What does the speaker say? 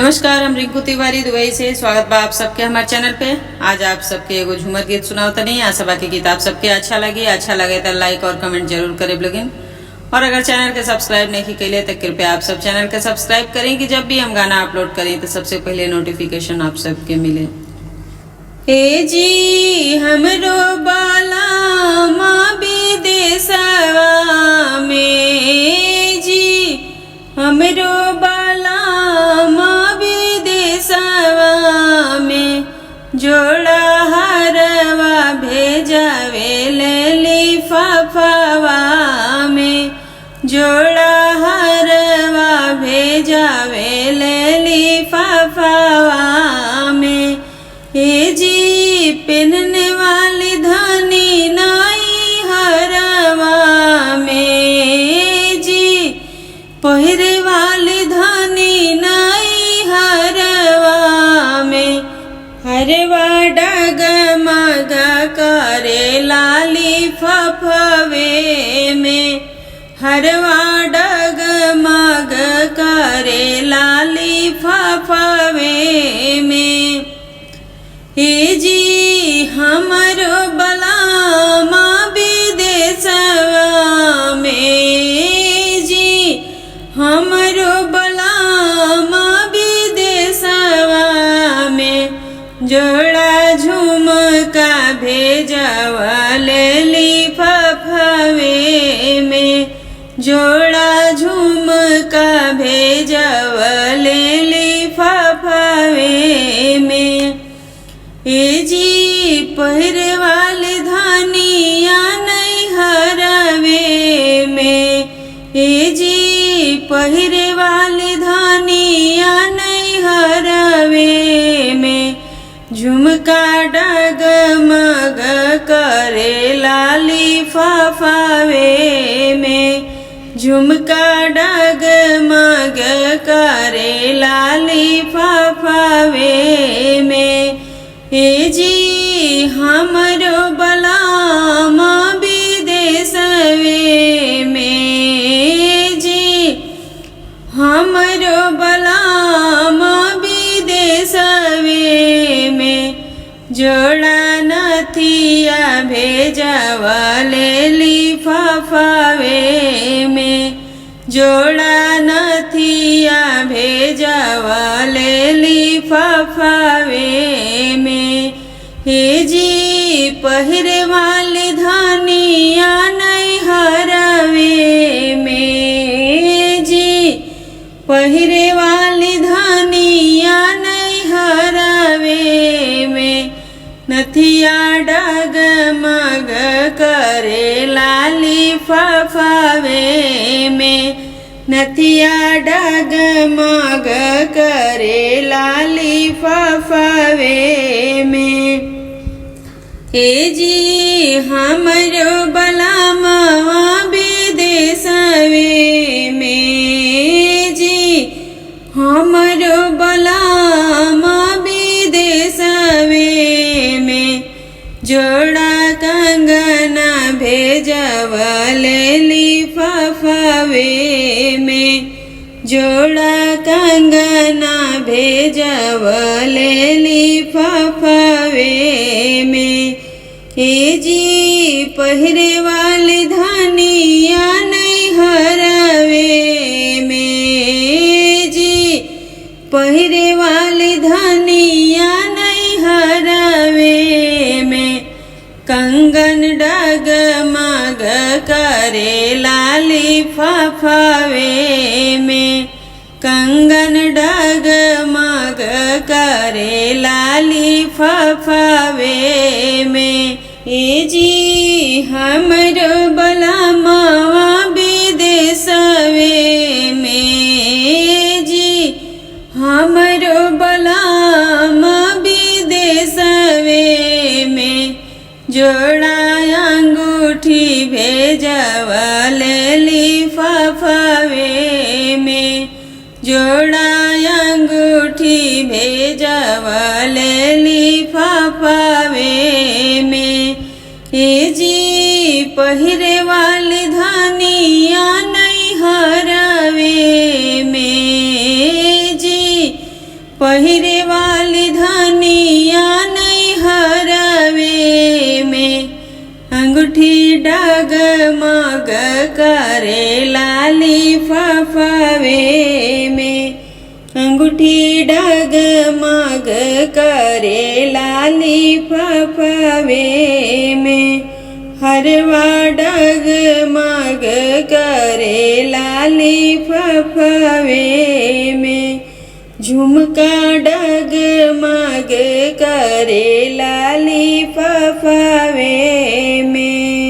नमस्कार, हम रिंकू तिवारी दुबई से स्वागत बा आप सबके हमारे चैनल पे। आज आप सबके एगो झूमर गीत सुनाओ तनी। आशा बा की गीत आप सबके अच्छा लगे तो लाइक और कमेंट जरूर करे ब्लॉगिंग। और अगर चैनल के सब्सक्राइब नहीं कैले तो कृपया आप सब चैनल के सब्सक्राइब करें कि जब भी हम गाना अपलोड करें तो सबसे पहले नोटिफिकेशन आप सबके मिले। ए जी हमरो बाला माँ विदेशवा में जी हमरो बाला माँ विदेशवा में जोड़ा हरवा भेजावे लिफाफावा में जोड़ा हरवा भेजावे लिफाफावा में। ए जी पहनने वाली धानी नाई हरवा में जी पहिरे वाली धानी नाई हरवा में हरवा डगमग करे लाली फफवे में हरवा डगमग करे लाली फफवे में। ए जी हमरो बलामा विदेशवा में जी हमरो बलामा विदेशवा में जोड़ा झुमका भेजवा लिफाफवे में जोड़ा झुमका भेजवा लिफाफवे में। ए जी पहिरे वाली धानिया नहीं हरवे में ए जी पहिरे वाली धानिया नहीं हरवे में झुमका डगमग करे लाली फाफावे में झुमका डगमग करे लाली फाफावे में। ए जी हमरो बलामा विदेशवे में जी हमरो बलामा विदेशवे में जोड़ा नथिया भेजवा लिफाफावे में जोड़ा नथिया भेजवा लिफाफावे में। ए जी पहिरे वाली धानिया नहीं हरवे में जी पहिरे वाली धानिया नहीं हरवे में नथिया डगमग करे लाली फाफावे में नथिया डगमग करे लाली फाफावे में। ए जी हमरो बलामा विदेशवे में जी हमरो बलामा विदेशवे में जोड़ा कंगना भेजवा लिफाफावे में जोड़ा कंगना भेजवा लिफाफावे में। ए जी पहिरे वाली धानिया नहीं हरवे में जी पहिरे वाली धानिया नहीं हरवे में कंगन डगमग करे लाली फाफावे में कंगन डगमग करे लाली फाफावे में। ए जी हमरो बलामा विदेशवे में जी हमरो बलामा विदेशवे में जोड़ा अंगूठी भेजवा लिफाफावे में जोड़ा अंगूठी भेजवा लिफाफावे में। ए जी पहिरे वाली धानिया नहीं हरवे में जी पहिरे वाली धनिया नहीं हरवे में, अंगूठी डगमग करे लाली फफावे में, अंगूठी डगमग करे लाली फफावे में, हरवा डगमग करे लाली फफावे में, झुमका डगमग करे लाली फफावे में।